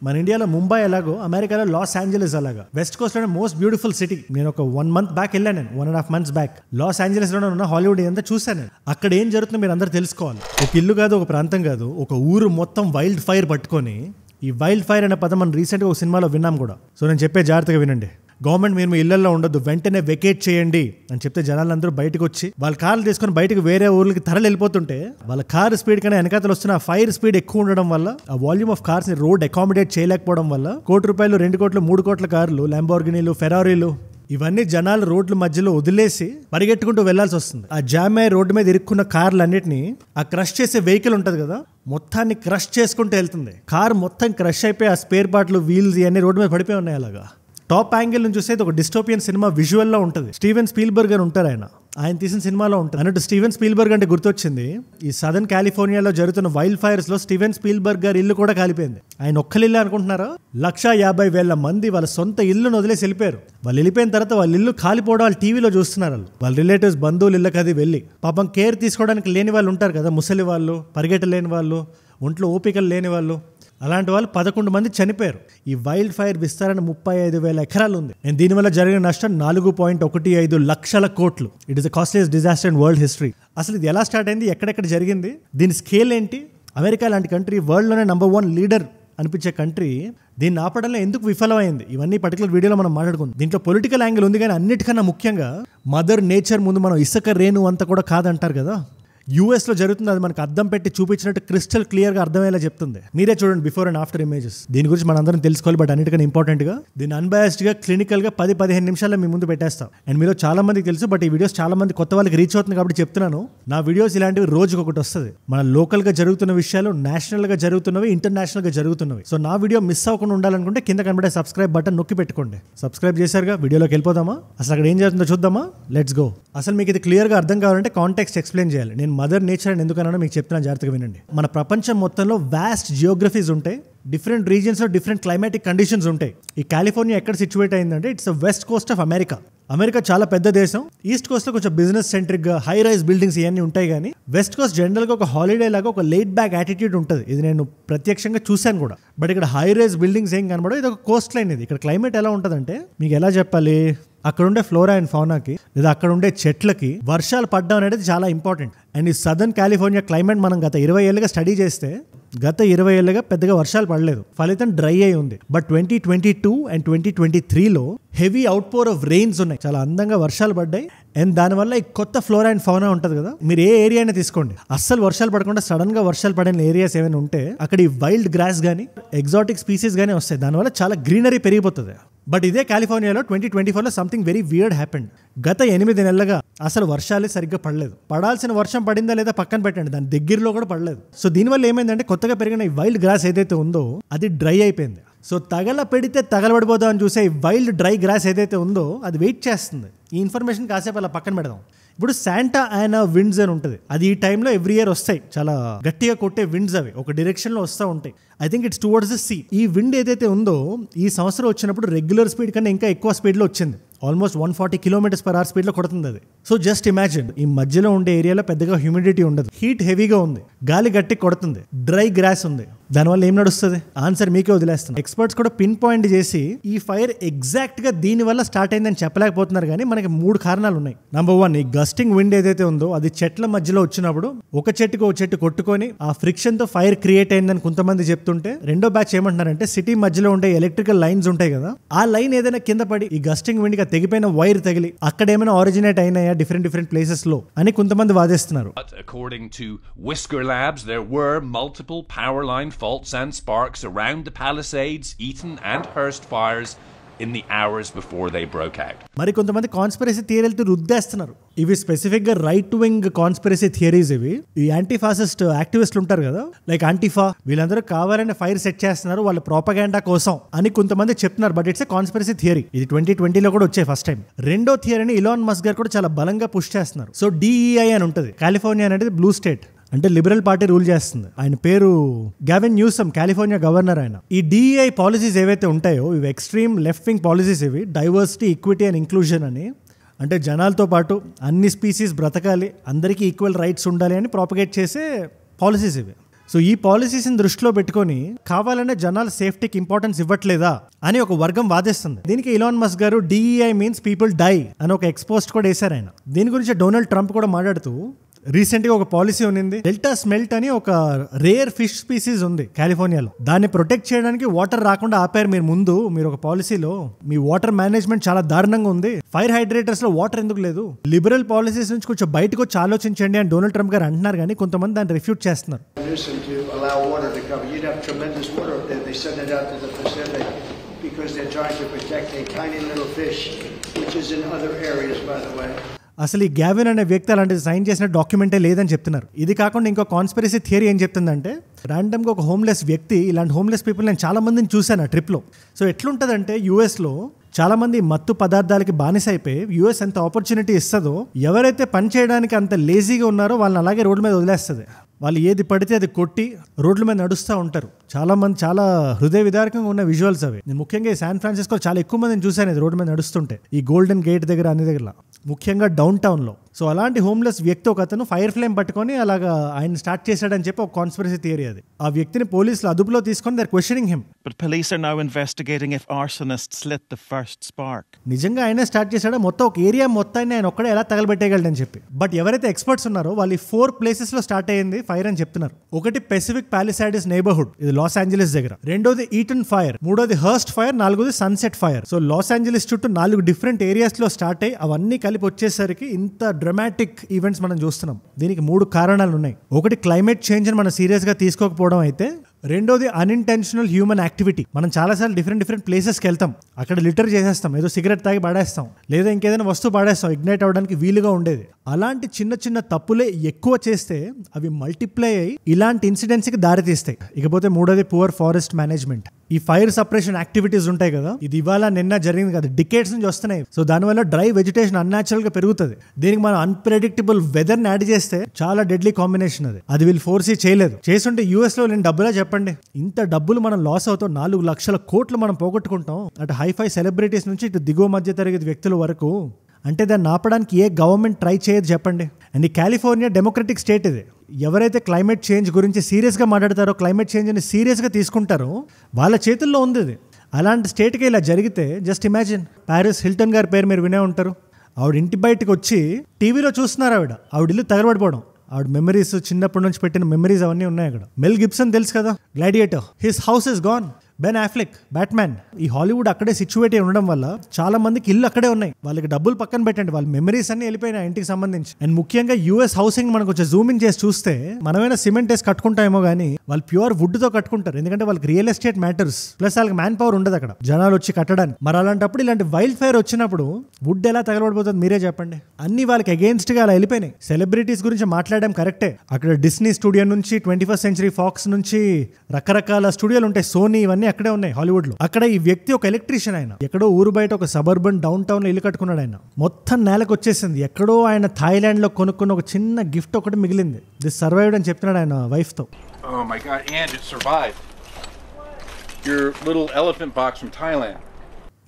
మన ఇండియాలో ముంబై ఎలాగో అమెరికాలో లాస్ ఏంజలస్ అలాగా. వెస్ట్ కోస్ట్ లోనే మోస్ట్ బ్యూటిఫుల్ సిటీ. నేను ఒక 1 month బ్యాక్ వెళ్ళాను, నేను 1.5 months బ్యాక్. లాస్ ఏంజలస్ లోనే ఉన్న హాలీవుడ్ అంతా చూసాను నేను. అక్కడ ఏం జరుగుతుందో మీరు అందరూ తెలుసుకోవాలి. ఒక ఇల్లు కాదు, ఒక ప్రాంతం కాదు, ఒక ఊరు మొత్తం వైల్డ్ ఫైర్ పట్టుకొని, ఈ వైల్డ్ ఫైర్ అనే పదం మనం రీసెంట్గా ఒక సినిమాలో విన్నాం కూడా. సో నేను చెప్పే జాగ్రత్తగా వినండి. గవర్నమెంట్ మీరు మీ ఇళ్లలో ఉండొద్దు, వెంటనే వెకేట్ చేయండి అని చెప్తే జనాలందరూ బయటకు వచ్చి వాళ్ళ కార్లు తీసుకొని బయటకు వేరే ఊర్లకి తరలి వెళ్ళిపోతుంటే వాళ్ళ కార్ స్పీడ్ కన్నా వెనకాతలు వస్తున్న ఫైర్ స్పీడ్ ఎక్కువ ఉండడం వల్ల, ఆ వాల్యూమ్ ఆఫ్ కార్స్ ని రోడ్ అకామిడేట్ చేయలేకపోవడం వల్ల 1 కోటి రూపాయలు 2 కోట్లు 3 కోట్ల కార్లు, ల్యాంబోర్గినీలు, ఫెరారీలు ఇవన్నీ జనాలు రోడ్ల మధ్యలో వదిలేసి పరిగెట్టుకుంటూ వెళ్లాల్సి వస్తుంది. ఆ జామ్ అయ్యే రోడ్డు మీద ఇరుక్కున్న కార్లు అన్నిటిని ఆ క్రష్ చేసే వెహికల్ ఉంటది కదా, మొత్తాన్ని క్రష్ చేసుకుంటూ వెళ్తుంది. కార్ మొత్తం క్రష్ అయిపోయి ఆ స్పేర్ పార్ట్లు, వీల్స్ ఇవన్నీ రోడ్డు మీద పడిపోయి ఉన్నాయి. అలాగా టాప్ యాంగిల్ నుంచి చూస్తే ఒక డిస్టోపియన్ సినిమా విజువల్ లో ఉంటుంది. స్టీవెన్ స్పీల్బర్గ్ అని ఉంటారు, ఆయన తీసిన సినిమాలో ఉంటుంది అన్నట్టు. స్టీవెన్ స్పీల్బర్గ్ అంటే గుర్తొచ్చింది, ఈ సదర్న్ కాలిఫోర్నియాలో జరుగుతున్న వైల్డ్ ఫైర్స్ లో స్టీవెన్ స్పీల్బర్గ్ గారి ఇల్లు కూడా కాలిపోయింది. ఆయన ఒక్కలిల్లు అనుకుంటున్నారా, 150,000 మంది వాళ్ళ సొంత ఇల్లును వదిలేసి వెళ్ళిపోయారు. వాళ్ళు వెళ్ళిపోయిన తర్వాత వాళ్ళ ఇల్లు కాలిపోవడం వాళ్ళు టీవీలో చూస్తున్నారు. వాళ్ళ రిలేటివ్స్, బంధువులు ఇళ్ళకి అది వెళ్ళి పాపం కేర్ తీసుకోవడానికి లేని వాళ్ళు ఉంటారు కదా, ముసలి వాళ్ళు, పరిగెట్టలేని వాళ్ళు, ఒంట్లో ఓపికలు లేని వాళ్ళు, అలాంటి వాళ్ళు 11 మంది చనిపోయారు. ఈ వైల్డ్ ఫైర్ విస్తరణ 35,000 ఎకరాలు ఉంది. అండ్ దీనివల్ల జరిగిన నష్టం 4.15 లక్షల కోట్లు. It is the costliest disaster in world history. అసలు ఇది ఎలా స్టార్ట్ అయింది, ఎక్కడెక్కడ జరిగింది, దీని స్కేల్ ఏంటి? అమెరికా లాంటి కంట్రీ, వరల్డ్లోనే నంబర్ 1 లీడర్ అనిపించే కంట్రీ, దీన్ని ఆపడంలో ఎందుకు విఫలమైంది, ఇవన్నీ పర్టికులర్ వీడియోలో మనం మాట్లాడుకుందాం. దీంట్లో పొలిటికల్ యాంగిల్ ఉంది, కానీ అన్నిటికన్నా ముఖ్యంగా మదర్ నేచర్ ముందు మనం ఇసుక రేణు అంతా కూడా కాదంటారు కదా. యూఎస్లో జరుగుతుంది, అది మనకు అద్దం పెట్టి చూపించినట్టు క్రిస్టల్ క్లియర్గా అర్థమయ్యేలా చెప్తుంది. మీరే చూడండి బిఫోర్ అండ్ ఆఫ్టర్ ఇమేజెస్. దీని గురించి మనం అందరం తెలుసుకోవాలి. బట్ అన్నిటికన్నా ఇంపార్టెంట్గా దీన్ని అన్బయాస్డ్గా క్లినికల్గా 10-15 నిమిషాల్లో మీ ముందు పెట్టేస్తాం. అండ్ మీలో చాలా మందికి తెలుసు, బట్ ఈ వీడియోస్ చాలా మంది కొత్త వాళ్ళకి రీచ్ అవుతుంది కాబట్టి చెప్తున్నాను. నా వీడియోస్ ఇలాంటివి రోజుకి ఒకటి వస్తుంది. మన లోకల్గా జరుగుతున్న విషయాలు, నేషనల్గా జరుగుతున్నవి, ఇంటర్నేషనల్గా జరుగుతున్నవి. సో నా వీడియో మిస్ అవ్వకుండా ఉండాలనుకుంటే కింద కనబడే సబ్స్క్రైబ్ బటన్ నొక్కి పెట్టుకోండి. సబ్స్క్రైబ్ చేశారుగా, వీడియోలోకి వెళ్ళిపోదామా? అసలు అక్కడ ఏం జరుగుతుందో చూద్దామా? Let's go. అసలు మీకు ఇది క్లియర్గా అర్థం కావాలంటే కాంటెక్స్ట్ ఎక్స్ప్లెయిన్ చేయాలి. నేను మదర్ నేచర్ అని ఎందుకన్నా మీకు చెప్తున్నాను, జాగ్రత్తగా వినండి. మన ప్రపంచం మొత్తంలో వాస్ట్ జియోగ్రఫీస్ ఉంటాయి, డిఫరెంట్ రీజియన్స్లో డిఫరెంట్ క్లైమాటిక్ కండిషన్స్ ఉంటాయి. ఈ కాలిఫోర్నియా ఎక్కడ సిచ్యువేట్ అయిందంటే it's west Coast of America. America చాలా పెద్ద దేశం. ఈస్ట్ కోస్ట్ లో కొంచెం బిజినెస్ సెంట్రిక్ గా హై రైజ్ బిల్డింగ్స్ ఇవన్నీ ఉంటాయి, కానీ వెస్ట్ కోస్ట్ జనరల్ గా ఒక హాలిడే లాగా ఒక లేట్ బ్యాక్ యాటిట్యూడ్ ఉంటుంది. ఇది నేను ప్రత్యక్షంగా చూశాను కూడా. బట్ ఇక్కడ హై రైజ్ బిల్డింగ్స్ ఏం కనబడవు. ఇది ఒక కోస్ట్ లైన్. ఇది ఇక్కడ క్లైమేట్ ఎలా ఉంటుందంటే, మీకు ఎలా చెప్పాలి, అక్కడ ఉండే ఫ్లోరా అండ్ ఫౌనాకి లేదా అక్కడ ఉండే చెట్లకి వర్షాలు పడడం అనేది చాలా ఇంపార్టెంట్. అండ్ ఈ సదర్న్ కాలిఫోర్నియా క్లైమేట్ మనం గత 20 ఏళ్ళుగా స్టడీ చేస్తే గత 20 ఏళ్ళుగా పెద్దగా వర్షాలు పడలేదు, ఫలితం డ్రై అయి ఉంది. బట్ 2022 అండ్ 2023లో హెవీ అవుట్పోర్ ఆఫ్ రెయిన్స్ ఉన్నాయి, చాలా అందంగా వర్షాలు పడ్డాయి. అండ్ దానివల్ల ఈ కొత్త ఫ్లోరా అండ్ ఫౌనా ఉంటుంది కదా, మీరు ఏ ఏరియా అయినా తీసుకోండి, అస్సలు వర్షాలు పడకుండా సడన్ గా వర్షాలు పడిన ఏరియాస్ ఏమైనా ఉంటే అక్కడ ఈ వైల్డ్ గ్రాస్ కానీ ఎగ్జాటిక్ స్పీసీస్ కానీ వస్తాయి. దానివల్ల చాలా గ్రీనరీ పెరిగిపోతుంది. బట్ ఇదే కాలిఫోర్నియాలో 2024లో సంథింగ్ వెరీ వియర్డ్ హ్యాపెండ్. గత 8 నెలలుగా అసలు వర్షాలే సరిగ్గా పడలేదు. పడాల్సిన వర్షం పడిందా లేదా పక్కన పెట్టండి, దాని దగ్గరలో కూడా పడలేదు. సో దీనివల్ల ఏమైందంటే కొత్తగా పెరిగిన ఈ వైల్డ్ గ్రాస్ ఏదైతే ఉందో అది డ్రై అయిపోయింది. సో తగల పెడితే తగలబడిపోదాం అని చూసే ఈ వైల్డ్ డ్రై గ్రాస్ ఏదైతే ఉందో అది వెయిట్ చేస్తుంది. ఈ ఇన్ఫర్మేషన్ కాసేపు అలా పక్కన పెడదాం. ఇప్పుడు శాంటా ఆనా విండ్స్ అని ఉంటుంది, అది ఈ టైంలో ఎవ్రీ ఇయర్ వస్తాయి. చాలా గట్టిగా కొట్టే విండ్స్, అవి ఒక డైరెక్షన్ లో వస్తూ ఉంటాయి. I think it's towards the sea. ఈ విండ్ ఏదైతే ఉందో ఈ సంవత్సరం వచ్చినప్పుడు రెగ్యులర్ స్పీడ్ కన్నా ఇంకా ఎక్కువ స్పీడ్లో వచ్చింది. ఆల్మోస్ట్ 140 km/h స్పీడ్లో కొడుతుంది అది. సో జస్ట్ ఇమాజిన్, ఈ మధ్యలో ఉండే ఏరియాలో పెద్దగా హ్యూమిడిటీ ఉండదు, హీట్ హెవీగా ఉంది, గాలి గట్టి కొడుతుంది, డ్రై గ్రాస్ ఉంది. దానివల్ల ఏం నడుస్తుంది? ఆన్సర్ మీకే వదిలేస్తాను. ఎక్స్పర్ట్స్ కూడా పిన్ పాయింట్ చేసి ఈ ఫైర్ ఎగ్జాక్ట్ గా దీని వల్ల స్టార్ట్ అయిందని చెప్పలేకపోతున్నారు, కానీ మనకి 3 కారణాలు ఉన్నాయి. నంబర్ 1, ఈ గస్టింగ్ విండ్ ఏదైతే ఉందో అది చెట్ల మధ్యలో వచ్చినప్పుడు ఒక చెట్టుకు ఒక చెట్టు కొట్టుకొని ఆ ఫ్రిక్షన్ తో ఫైర్ క్రియేట్ అయిందని కొంతమంది చెప్తుంటే, రెండో బ్యాచ్ ఏమంటున్నారంటే సిటీ మధ్యలో ఉండే ఎలక్ట్రికల్ లైన్స్ ఉంటాయి కదా, ఆ లైన్ ఏదైనా కింద పడి ఈ గస్టింగ్ విండ్ గా తెగిపోయిన వైర్ తగిలి అక్కడ ఏమైనా ఆరిజినేట్ అయినాయా డిఫరెంట్ ప్లేసెస్ లో అని కొంతమంది వాదిస్తున్నారు. According to Whisker Labs, there were multiple power line faults and sparks around the Palisades, Eaton and Hearst fires in the hours before they broke out. మరి కొంతమంది కాన్స్పిరసీ థియరీలతో రుద్దేస్తున్నారు. ఇవి స్పెసిఫిక్ గా right wing conspiracy theories. ఇవి ఈ anti fascist యాక్టివిస్టులు ఉంటారు కదా, like ఆంటిఫా, వీళ్ళందరూ కావాలని ఫైర్ సెట్ చేస్తున్నారు వాళ్ళ ప్రోపగాండా కోసం అని కొంతమంది చెప్తున్నారు. But it's a conspiracy theory. ఇది 2020లో కూడా వచ్చాయి ఫస్ట్ టైం. రెండో థియరీని ఇలాన్ మస్క్ గారు కూడా చాలా బలంగా పుష్ చేస్తున్నారు. సో DEI అని ఉంటుంది. కాలిఫోర్నియా అనేది బ్లూ స్టేట్, అంటే లిబరల్ పార్టీ రూల్ చేస్తుంది. ఆయన పేరు గావిన్ న్యూసమ్, కాలిఫోర్నియా గవర్నర్ ఆయన. ఈ DEI పాలసీస్ ఏవైతే ఉంటాయో ఇవి ఎక్స్ట్రీమ్ లెఫ్ట్ వింగ్ పాలసీస్. ఇవి డైవర్సిటీ, ఈక్విటీ అండ్ ఇంక్లూజన్ అని, అంటే జనాలతో పాటు అన్ని స్పీసీస్ బ్రతకాలి, అందరికీ ఈక్వల్ రైట్స్ ఉండాలి అని ప్రాపగేట్ చేసే పాలసీస్ ఇవి. సో ఈ పాలసీస్ని దృష్టిలో పెట్టుకొని కావాలనే జనాల సేఫ్టీకి ఇంపార్టెన్స్ ఇవ్వట్లేదా అని ఒక వర్గం వాదిస్తుంది. దీనికి ఇలాన్ మస్క్ గారు DEI మీన్స్ పీపుల్ డై అని ఒక ఎక్స్పోస్ట్ కూడా వేశారు ఆయన. దీని గురించి డొనాల్డ్ ట్రంప్ కూడా మాట్లాడుతూ రీసెంట్ గా ఒక పాలసీ ఉంది, డెల్టా స్మెల్ట్ అని ఒక రేర్ ఫిష్ స్పీసీస్ ఉంది కాలిఫోర్నియాలో. దాన్ని ప్రొటెక్ట్ చేయడానికి వాటర్ రాకుండా ఆపారు మీరు ఒక పాలసీలో. మీ వాటర్ మేనేజ్మెంట్ చాలా దారుణంగా ఉంది, ఫైర్ హైడ్రేటర్స్ లో వాటర్ ఎందుకు లేదు? లిబరల్ పాలసీస్ నుంచి కొంచెం బయటకు వచ్చి ఆలోచించండి అని డొనాల్డ్ ట్రంప్ గారు అంటున్నారు, కానీ కొంతమంది దాన్ని రిఫ్యూట్ చేస్తున్నారు. అసలు ఈ గ్యావిన్ అనే వ్యక్తి అలాంటి సైన్ చేసిన డాక్యుమెంటే లేదని చెప్తున్నారు. ఇది కాకుండా ఇంకో కాన్స్పిరసీ థియరీ ఏం చెప్తుందంటే, ర్యాండమ్గా ఒక హోమ్లెస్ వ్యక్తి, ఇలాంటి హోమ్లెస్ పీపుల్ నేను చాలా మందిని చూశాను ఆ ట్రిప్లో. సో ఎట్లుంటుందంటే యూఎస్లో చాలా మంది మత్తు పదార్థాలకి బానిస అయిపోయి యూఎస్ ఎంత ఆపర్చునిటీ ఇస్తుందో, ఎవరైతే పని చేయడానికి అంత లేజీగా ఉన్నారో వాళ్ళని అలాగే రోడ్ల మీద వదిలేస్తుంది. వాళ్ళు ఏది పడితే అది కొట్టి రోడ్ల మీద నడుస్తూ ఉంటారు. చాలా మంది చాలా హృదయ విదారకంగా ఉన్న విజువల్స్ అవి. నేను ముఖ్యంగా శాన్ ఫ్రాన్సిస్కో చాలా ఎక్కువ మందిని చూశాను ఇది రోడ్డు మీద నడుస్తుంటే, ఈ గోల్డెన్ గేట్ దగ్గర అన్ని దగ్గర, ముఖ్యంగా డౌన్ టౌన్లో. సో అలాంటి హోమ్లెస్ వ్యక్తి ఒక అతను ఫైర్ ఫ్లేమ్ పట్టుకొని అలాగా ఆయన స్టార్ట్ చేశాడని చెప్పి ఒక కాన్స్పిరసీ థియరీ అది. ఆ వ్యక్తిని పోలీసులు అదుపులో తీసుకొని they are questioning him. But police are now investigating if arsonists lit the first spark. నిజంగా ఆయనే స్టార్ట్ చేశాడో, మొత్తం ఒక ఏరియా మొత్తాన్ని ఆయన ఒక్కడే ఎలా తగలబెట్టేయగలడని చెప్పి. బట్ ఎవరైతే ఎక్స్పర్ట్స్ ఉన్నారో వాళ్ళు 4 ప్లేసెస్ లో స్టార్ట్ అయ్యింది ఫైర్ అని చెప్తున్నారు. ఒకటి పెసిఫిక్ పాలిసైడ్స్ నైబర్హుడ్, ఇది లాస్ ఏంజలీస్ దగ్గర. రెండోది ఈటన్ ఫైర్, మూడోది హర్స్ట్ ఫైర్, నాలుగోది sunset fire. So loss Angeles చుట్టూ 4 డిఫరెంట్ ఏరియాస్ లో స్టార్ట్ అయ్యి అవన్నీ కలిపి వచ్చేసరికి ఇంత డ్రమాటిక్ ఈవెంట్స్ మనం చూస్తున్నాం. దీనికి 3 కారణాలు ఉన్నాయి. ఒకటి క్లైమేట్ చేంజ్ అని మనం సీరియస్ గా తీసుకోకపోవడం అయితే, రెండోది అన్ఇంటెన్షనల్ హ్యూమన్ యాక్టివిటీ. మనం చాలాసార్లు డిఫరెంట్ ప్లేసెస్కి వెళ్తాం, అక్కడ లిటర్ చేసేస్తాం, ఏదో సిగరెట్ తాగి పడేస్తాం, లేదా ఇంకేదైనా వస్తువు పడేస్తాం ఇగ్నైట్ అవ్వడానికి వీలుగా ఉండేది. అలాంటి చిన్న తప్పులే ఎక్కువ చేస్తే అవి మల్టిప్లై అయ్యి ఇలాంటి ఇన్సిడెంట్స్కి దారితీస్తాయి. ఇకపోతే మూడోది పువర్ ఫారెస్ట్ మేనేజ్మెంట్. ఈ ఫైర్ సపరేషన్ యాక్టివిటీస్ ఉంటాయి కదా, ఇది ఇవాళ నిన్న జరిగింది కదా, డికేట్స్ నుంచి వస్తున్నాయి. సో దానివల్ల డ్రై వెజిటేషన్ అన్యాచురల్ గా పెరుగుతుంది. దీనికి మనం అన్ప్రెడిక్టబుల్ వెదర్ ని యాడ్ చేస్తే చాలా డెడ్లీ కాంబినేషన్ అది వీళ్ళు ఫోర్సీ చేయలేదు. చేస్తుంటే యూఎస్ లో నేను డబ్బులా చెప్పండి, ఇంత డబ్బులు మనం లాస్ అవుతాం, 4 లక్షల కోట్లు మనం పోగొట్టుకుంటాం, అటు హైఫై సెలబ్రిటీస్ నుంచి ఇటు దిగువ మధ్య తరగతి వ్యక్తుల వరకు. అంటే దాన్ని ఆపడానికి ఏ గవర్నమెంట్ ట్రై చేయదు చెప్పండి. అండ్ ఈ కాలిఫోర్నియా డెమోక్రటిక్ స్టేట్ ఇది. ఎవరైతే క్లైమేట్ చేంజ్ గురించి సీరియస్గా మాట్లాడతారో, క్లైమేట్ చేంజ్ని సీరియస్గా తీసుకుంటారో వాళ్ళ చేతుల్లో ఉంది ఇది. అలాంటి స్టేట్కి ఇలా జరిగితే జస్ట్ ఇమాజిన్, ప్యారిస్ హిల్టన్ గారి పేరు మీరు వినే ఉంటారు. ఆవిడ ఇంటి బయటకు వచ్చి టీవీలో చూస్తున్నారు, ఆవిడ ఇల్లు తగలబడిపోవడం, ఆవిడ మెమరీస్, చిన్నప్పటి నుంచి పెట్టిన మెమరీస్ అవన్నీ ఉన్నాయి అక్కడ. మెల్ గిబ్సన్ తెలుసు కదా, gladiator, his house is gone. Ben Affleck, Batman. ఈ హాలీవుడ్ అక్కడే సిచ్యువేట్ అయి ఉండడం వల్ల చాలా మందికి ఇల్లు అక్కడే ఉన్నాయి. వాళ్ళకి డబ్బులు పక్కన పెట్టండి, వాళ్ళ మెమరీస్ అన్ని వెళ్ళిపోయినాయి ఇంటికి సంబంధించి. అండ్ ముఖ్యంగా యూఎస్ హౌసింగ్ మనం కొంచెం జూమింగ్ చేసి చూస్తే, మనమైనా సిమెంట్ వేసి కట్టుకుంటామేమో కానీ వాళ్ళు ప్యూర్ వుడ్ తో కట్టుకుంటారు. ఎందుకంటే వాళ్ళకి రియల్ ఎస్టేట్ మ్యాటర్స్, ప్లస్ వాళ్ళకి మ్యాన్ పవర్ ఉండదు అక్కడ జనాలు వచ్చి కట్టడానికి. మరి అలాంటప్పుడు ఇలాంటి వైల్డ్ ఫైర్ వచ్చినప్పుడు వుడ్ ఎలా తగలబడిపోతుంది మీరే చెప్పండి. అన్ని వాళ్ళకి అగేన్స్ట్ గా అలా వెళ్ళిపోయినాయి. సెలబ్రిటీస్ గురించి మాట్లాడడం కరెక్టే, అక్కడ డిస్నీ స్టూడియో నుంచి 21st సెంచరీ ఫాక్స్ నుంచి రకరకాల స్టూడియోలు ఉంటాయి, సోనీ, ఇవన్నీ అక్కడే ఉన్నాయి హాలీవుడ్ లో. అక్కడ ఈ వ్యక్తి ఒక ఎలక్ట్రీషియన్, ఆయన ఎక్కడో ఊరు బయట ఒక సబర్బన్ డౌన్ టౌన్ లో ఇల్లు కట్టుకున్నాడు. ఆయన మొత్తం నేలకు వచ్చేసింది. ఎక్కడో ఆయన థాయిలాండ్ లో కొనుక్కున్న ఒక చిన్న గిఫ్ట్ ఒకటి మిగిలింది. దిస్ సర్వైవ్డ్ అని చెప్తున్నాడు ఆయన వైఫ్ తో. Oh my God, and it survived. Your little elephant box from Thailand.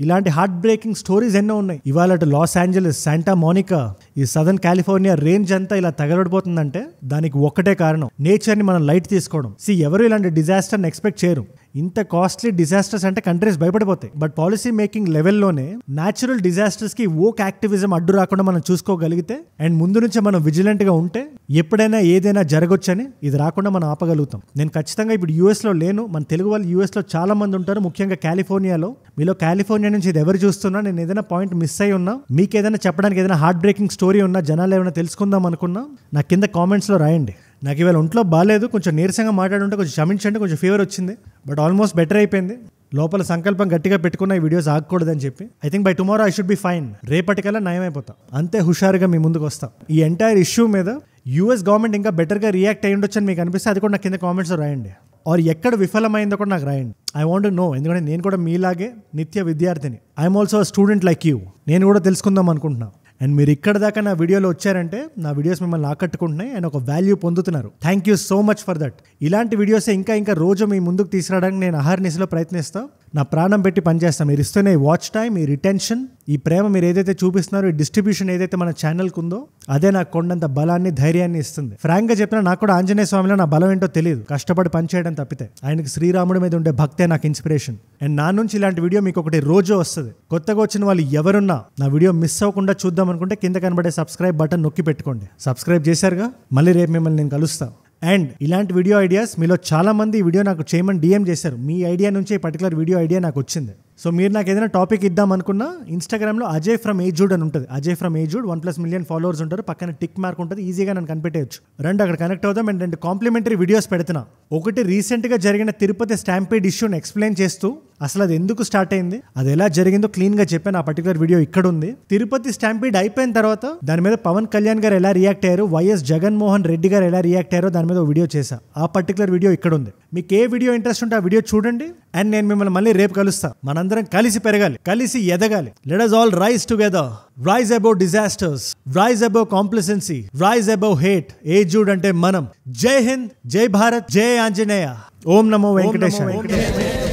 ఇలాంటి హార్ట్ బ్రేకింగ్ స్టోరీస్ ఎన్నో ఉన్నాయి. ఇవాళ లాస్ ఏంజలస్, శాంటా మోనికా, ఈ సదర్న్ కాలిఫోర్నియా రేంజ్ అంతా ఇలా తగలబడిపోతుందంటే దానికి ఒక్కటే కారణం, నేచర్ ని మనం లైట్ తీసుకోవడం. ఎవరు ఇలాంటి డిజాస్టర్ని ఎక్స్పెక్ట్ చేయరు. ఇంత కాస్ట్లీ డిజాస్టర్స్ అంటే కంట్రీస్ భయపడిపోతాయి. బట్ పాలసీ మేకింగ్ లెవెల్లోనే న్యాచురల్ డిజాస్టర్స్ కి ఓక్ యాక్టివిజం అడ్డు రాకుండా మనం చూసుకోగలిగితే, అండ్ ముందు నుంచే మనం విజిలెంట్ గా ఉంటే ఎప్పుడైనా ఏదైనా జరగొచ్చని ఇది రాకుండా మనం ఆపగలుగుతాం. నేను ఖచ్చితంగా ఇప్పుడు యూఎస్ లో లేను, మన తెలుగు వాళ్ళు యూఎస్ లో చాలా మంది ఉంటారు, ముఖ్యంగా కాలిఫోర్నియాలో. మీలో కాలిఫోర్నియా నుంచి ఇది ఎవరు చూస్తున్నా, నేను ఏదైనా పాయింట్ మిస్ అయి ఉన్నా, మీకు ఏదైనా చెప్పడానికి ఏదైనా హార్ట్ బ్రేకింగ్ స్టోరీ ఉన్నా, జనాలు ఏమైనా తెలుసుకుందాం అనుకున్నా, నాకు కింద కామెంట్స్ లో రాయండి. నాకు ఇవాళ ఒంట్లో బాగాలేదు, కొంచెం నీరసంగా మాట్లాడుంటే కొంచెం క్షమించండి, కొంచెం ఫీవర్ వచ్చింది, బట్ ఆల్మోస్ట్ బెటర్ అయిపోయింది. లోపల సంకల్పం గట్టిగా పెట్టుకున్న ఈ వీడియోస్ ఆగకూడదని చెప్పి. I think by tomorrow I should be fine. రేపటికల్లా నయం అయిపోతా, అంతే హుషారుగా మీ ముందుకు వస్తాం. ఈ ఎంటైర్ ఇష్యూ మీద యూఎస్ గవర్నమెంట్ ఇంకా బెటర్గా రియాక్ట్ అయ్యి ఉండొచ్చు అని మీకు అనిపిస్తే అది కూడా నాకు కింద కామెంట్స్లో రాయండి. ఆర్ ఎక్కడ విఫలమైందో కూడా నాకు రాయండి. I want to know. ఎందుకంటే నేను కూడా మీలాగే నిత్య విద్యార్థిని. I'm also student like you. నేను కూడా తెలుసుకుందాం అనుకుంటున్నాను. అండ్ మీరు ఇక్కడ దాకా నా వీడియోలో వచ్చారంటే నా వీడియోస్ మిమ్మల్ని ఆకట్టుకుంటున్నాయి అండ్ ఒక వాల్యూ పొందుతున్నారు. Thank you so much for that. ఇలాంటి వీడియోస్ ఇంకా రోజు మీ ముందుకు తీసుకురావడానికి నేను అహర్నిశలో ప్రయత్నిస్తాను. నా ప్రాణం పెట్టి పనిచేస్తాను. మీరు ఇస్తున్న ఈ వాచ్ టైం, ఈ రిటెన్షన్, ఈ ప్రేమ మీరు ఏదైతే చూపిస్తున్నారో, ఈ డిస్ట్రిబ్యూషన్ ఏదైతే మన ఛానల్కి ఉందో అదే నాకు కొండంత బలాన్ని, ధైర్యాన్ని ఇస్తుంది. ఫ్రాంక్ గా చెప్పినా నాకు కూడా ఆంజనేయ స్వామిలో నా బలం ఏంటో తెలియదు, కష్టపడి పనిచేయడం తప్పితే. ఆయనకి శ్రీరాముడి మీద ఉండే భక్తే నాకు ఇన్స్పిరేషన్. అండ్ నా నుంచి ఇలాంటి వీడియో మీకు ఒకటి రోజు వస్తుంది. కొత్తగా వచ్చిన వాళ్ళు ఎవరున్నా నా వీడియో మిస్ అవ్వకుండా చూద్దాం అనుకుంటే కింద కనబడే సబ్స్క్రైబ్ బటన్ నొక్కి పెట్టుకోండి. సబ్స్క్రైబ్ చేశారుగా, మళ్ళీ రేపు మిమ్మల్ని నేను కలుస్తాను. అండ్ ఇలాంటి వీడియో ఐడియాస్ మీలో చాలా మంది ఈ వీడియో నాకు చేయమని DM చేశారు. మీ ఐడియా నుంచి ఈ పర్టికులర్ వీడియో ఐడియా నాకు వచ్చింది. సో మీరు నాకు ఏదైనా టాపిక్ ఇద్దాం అనుకున్నా ఇన్స్టాగ్రామ్లో అజయ్ ఫ్రమ్ ఏజూడ్ అని ఉంటుంది. అజయ్ ఫ్రమ్ ఏజూడ్ 1+ మిలియన్ ఫాలోవర్స్ ఉంటారు. పక్కన టిక్ మార్క్ ఉంటుంది, ఈజీగా నన్ను కనిపెట్టేయచ్చు. రండి అక్కడ కనెక్ట్ అవుదాం. అండ్ 2 కాంప్లిమెంటరీ వీడియోస్ పెడుతున్నా. ఒకటి రీసెంట్గా జరిగిన తిరుపతి స్టాంపీడ్ ఇష్యూని ఎక్స్ప్లెయిన్ చేస్తూ అసలు అది ఎందుకు స్టార్ట్ అయింది, అది ఎలా జరిగిందో క్లీన్ గా చెప్పాను. ఆ పర్టికులర్ వీడియో ఇక్కడ ఉంది. తిరుపతి స్టాంపీడ్ అయిపోయిన తర్వాత దాని మీద పవన్ కళ్యాణ్ గారు ఎలా రియాక్ట్ అయ్యారు, వైఎస్ జగన్మోహన్ రెడ్డి గారు ఎలా రియాక్ట్ అయ్యారో దాని మీద వీడియో చేశా. ఆ పర్టికులర్ వీడియో ఇక్కడ ఉంది. మీకు ఏ వీడియో ఇంట్రెస్ట్ ఉంటే ఆ వీడియో చూడండి. అండ్ నేను మిమ్మల్ని మళ్ళీ రేపు కలుస్తా. మనందరం కలిసి పెరగాలి, కలిసి ఎదగాలి. Let us all rise together. Rise above disasters, rise above complacency, rise above hate. ఏజూడ్ అంటే మనం. జై హింద్, జై భారత్, జై ఆంజనేయ. ఓం నమో వెంకటేశాయ.